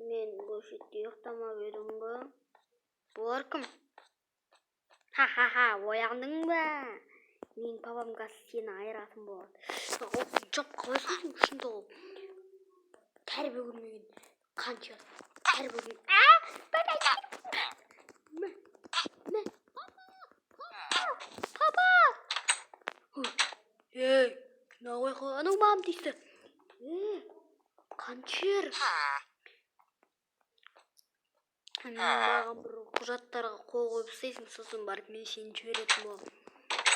мен бұл жерде ұйықтамап едім ба? Бұлар кім? Ха-ха-ха, ояндың ба? Мен папамға сені айыратын болады. Жоқ, қалайсың шынды ол? Тәрбие көрмеген қанша? Тәрбие көрмеген. Папа! Ей, кінауай қылғаның мам дейсі. Қаншер? Маған бір құжаттарға қол қойып істейсің, сосын барып мен сені жіберетін болам.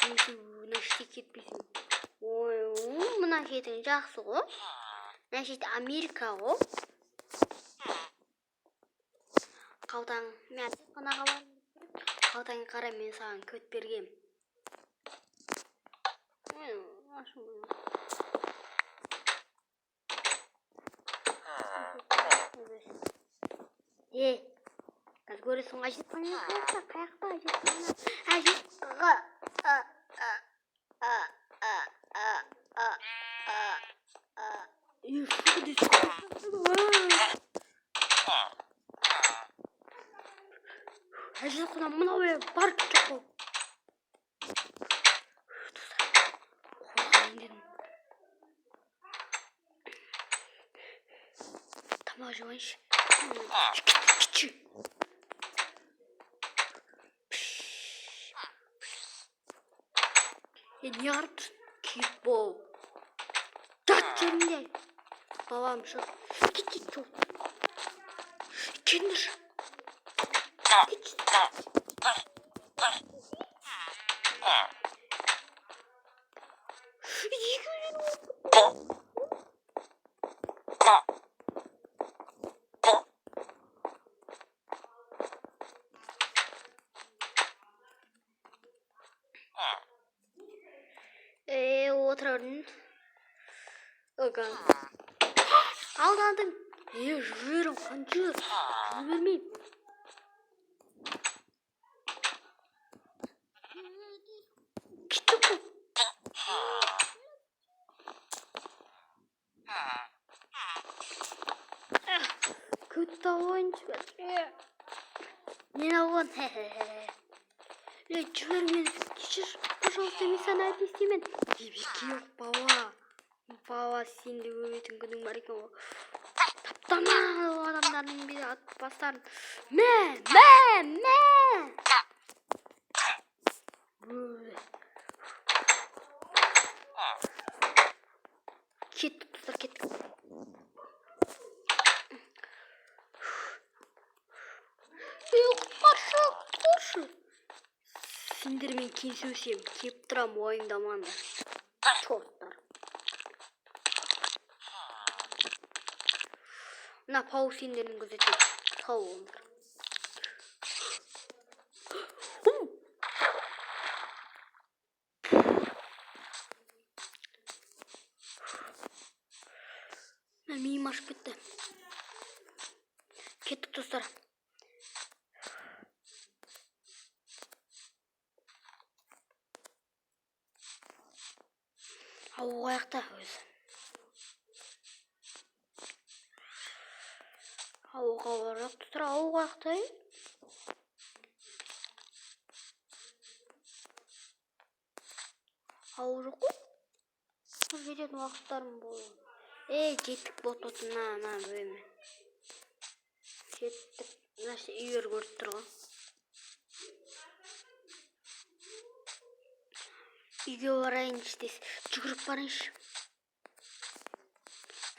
Мен сен мына іште кетпейсің. Ой, мына жердің жақсы ғой. Мына жерде Америка ғой. Қалтаң, мен қанаға барым. Қалтаң қара, мен саған көт бергем. Қазір көресің әжетқаны қаяқта, қаяқта әжетқаны. Әжетқаны. Әжетқаны мынау бар кетіп қол. Қорғайын дедім. Тамақ жауайыншы. Кітші. Не қарып кет бол. Жат жерінде. Балам шық. Кет жол. Кетіңдер. Отырардың. Оған. Алдадың. Жүрім қанжыр. Жібермейм. Кеттік қой. Көтті ойыншы бәр. Мен алған. Жібер мені. Кешір. Пожалуйста, мен сені әдестемен. Дебеке жоқ, бала. Бала, сен де өлетін күнің бар екен ғой. Таптама адамдардың бері атып бастарын. Мә! Кеттік, тұстар, кеттік. Қоршы. Сендермен кесусем, кеп тұрам ойыңдамаңдар. Чорттар. Мына пау сендердің күзетеді. Сау олыңдар. Миым ашып кетті. Кеттік достар. Ауға аяқта өзі. Ауға барақ тұтыр, ауға аяқта. Ау жоқ қой. Жеретін уақыттарым болды. Жеттік болтотын, на бөлме. Жеттік. Мынасы үйер көріп тұрған. Үйге барайыншы дес. Жүгіріп барайыншы.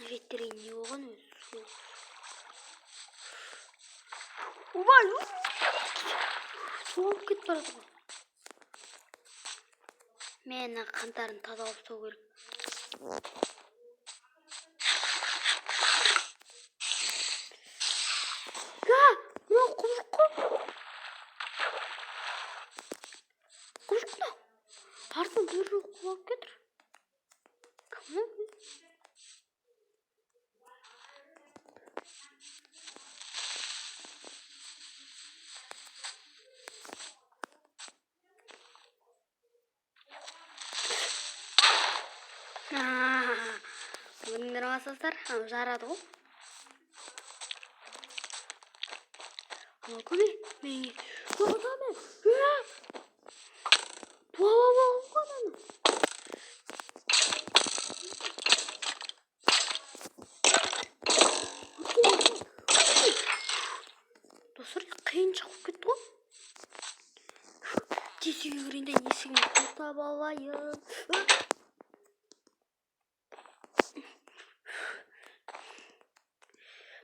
Веттерге не болған өзі? Ой! Суалып кетіп барады ғой. Мен қантарын таза алып тастау керек. Мынау құбыжық қой. Құбыжық мынау. Артын бір жоқ құлап кетір. Кімнің? Көрдіңдер ма сіздер? Жарады ғой. Көбе мен тоқтамын. Қананы. Достар, қиын шығып кетті ғой. Тесіге кірейін де есігін құлтап алайын.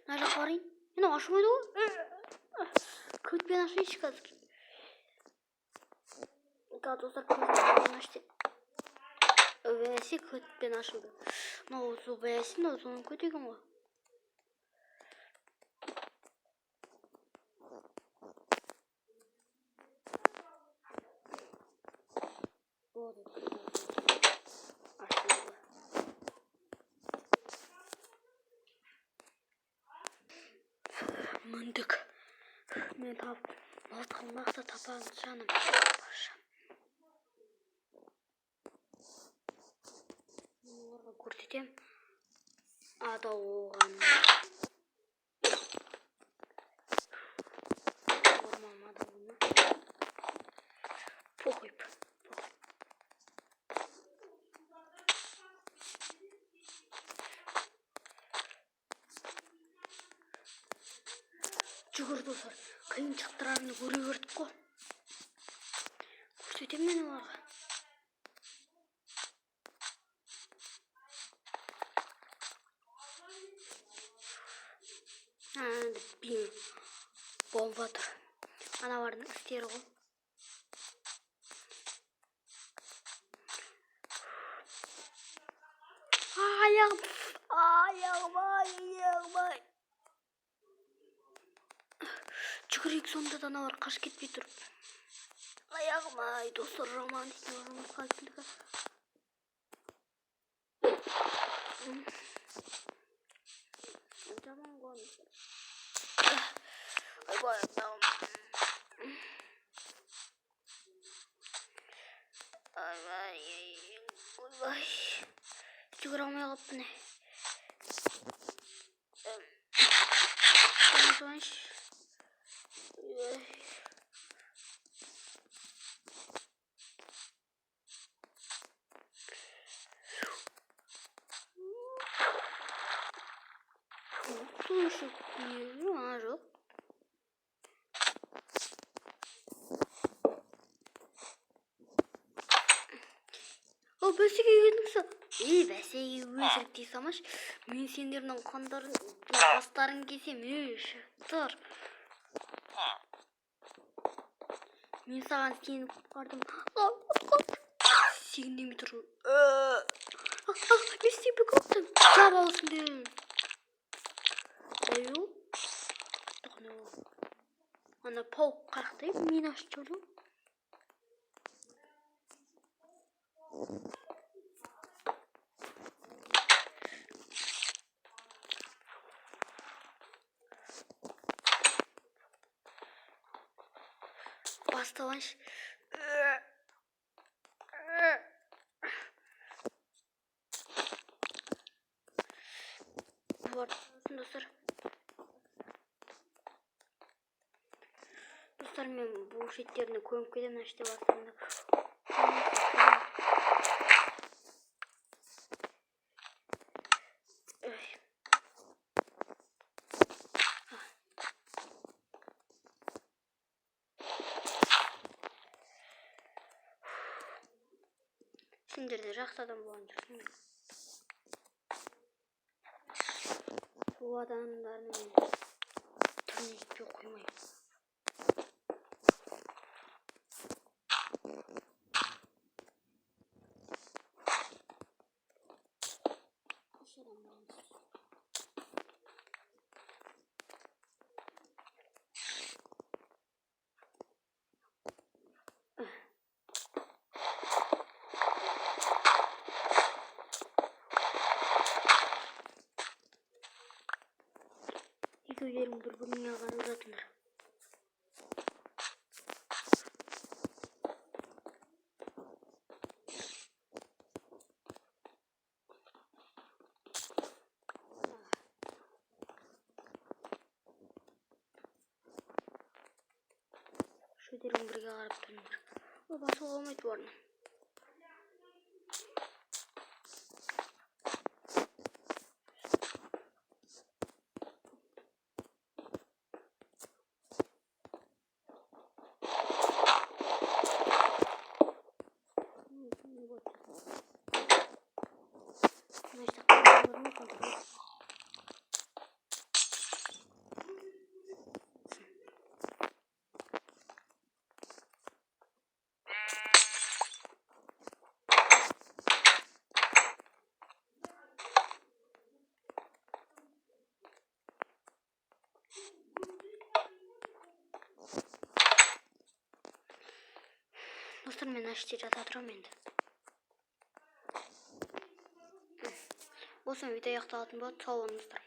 Мына жаққа барайын. Мен ашылмайды ғой. Көтпен ашайыншы қазір. Достар, көтпен ашты. Бәсе көтпен ашылды. Мынау бәсін соның көтеген ғой. Мындық. Мен мылтығын мақта тапамын жаным. Оларға көрсетем. Ада оған. Орман адамына. Похойып. Жүгір достар, қиыншылықтарын көре бердік қой. Көрсетем мен оларға. Бейін болып жатыр. Аналардың істері ғой. Аяғым. Жүгірейік сонда да аналар қаш кетпей тұрып. Аяғым, достар, роман дейтін қалпындығы. Жаман ғой. Ойбай. Жүгіре алмай қалыппын. Слушай, жоқ. Бәсеге келдіңсі. Бәсеге өзірік дей салмаш. Мен сендердің қандарын, бастарын кесем. Тұр. Мен саған сені құтқардым. Сен демей тұр. Мен сені бүкіптім. Жап алсын дедім. Аю. Ана паук қақтай мен ашып жүрдім. Басталанш. Вот, достар. Достар, мен бұл шеттеріне көміп кетемін ашты бастығында. Сендерде жақсы адам болған жүрсің бе? Бұл адамдардың түріне жетпей қоймайды. Екеулерің бір-біріне қарап жатыңдар. Беттерің бірге қарап тұрыңдар. Ол басуға болмайды bu arada. Dostlar, men ashti jata turam endi. Bo'lsin, video yoqtirilgan bo'lsa, sog' bo'linglar.